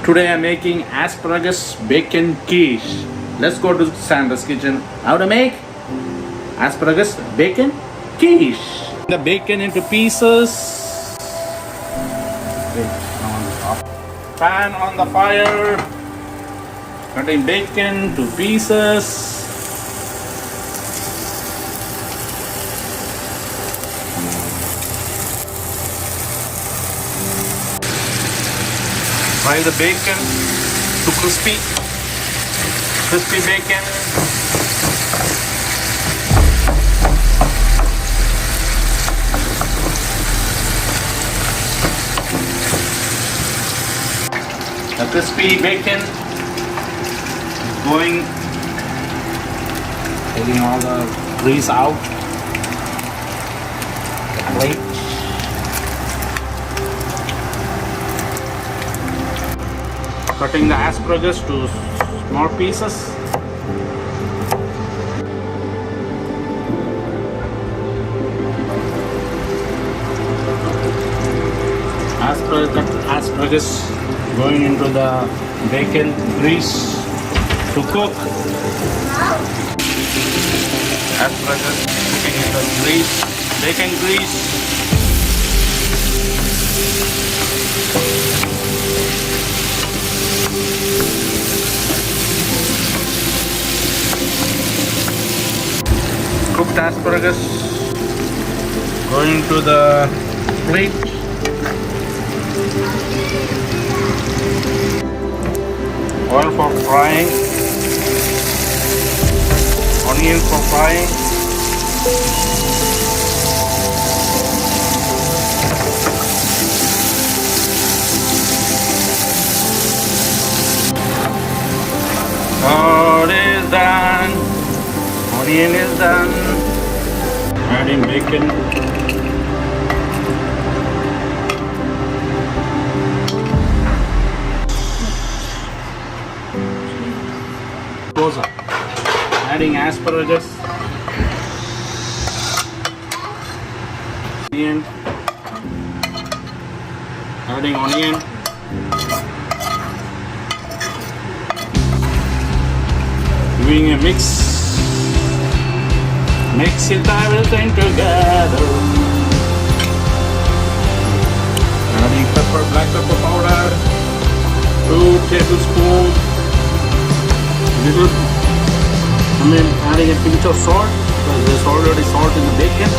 Today I'm making asparagus bacon quiche. Let's go to Sandra's kitchen. How to make asparagus bacon quiche. The bacon into pieces. Pan on the fire. Cutting bacon to pieces. Fry the bacon to crispy bacon. The crispy bacon is going, taking all the grease out. Plate. Cutting the asparagus to small pieces. Asparagus going into the bacon grease to cook. Asparagus cooking in the grease, bacon grease. Cooked asparagus going to the plate. Oil for frying. Onion for frying. All is done. Onion is done. Adding bacon. Close up. Adding asparagus. Onion. Adding onion. Doing a mix. Mix it everything together. Adding pepper, black pepper powder, 2 tablespoons. Adding a pinch of salt because there's already salt in the bacon.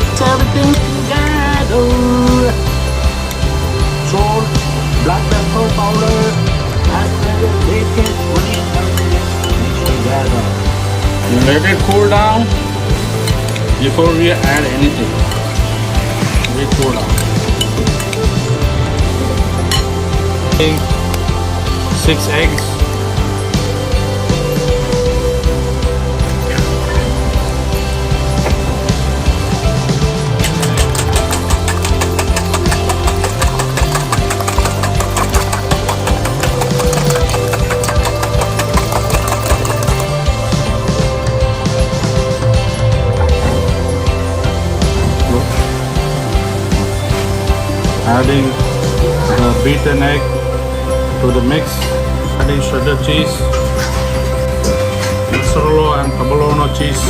Mix everything together. Salt, black pepper powder, bacon, onion, everything mixed together. Let it cool down before we add anything. Let it cool down. 6 eggs. Adding the beaten egg to the mix, adding shredded cheese, mozzarella and provolone cheese,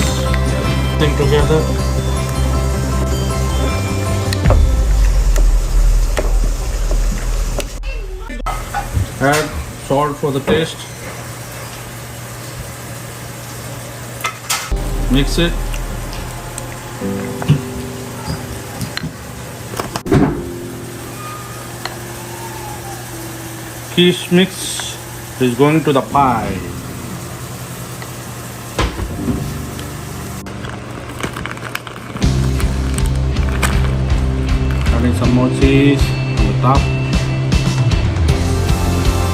thing together. Add salt for the taste. Mix it. Quiche mix is going to the pie. Adding some more cheese on the top.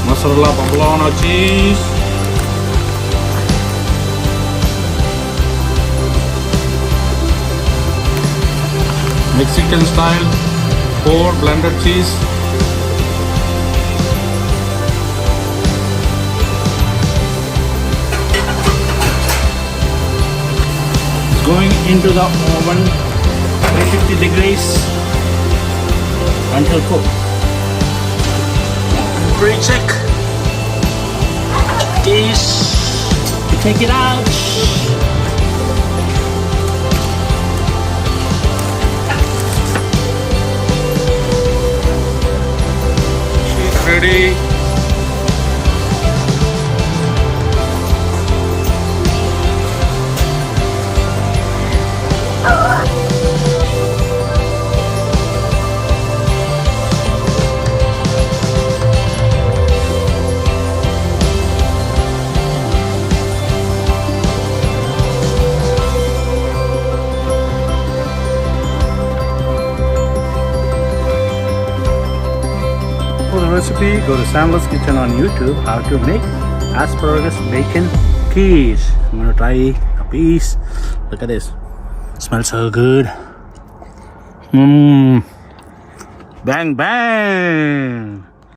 Mozzarella provolone cheese. Mexican style 4 blended cheese. Going into the oven 350 degrees until cooked. pre-check this. Take it out. She's ready. For the recipe, go to Sam's Kitchen on YouTube. How to make asparagus bacon quiche. I'm gonna try a piece. Look at this. Smells so good. Bang bang.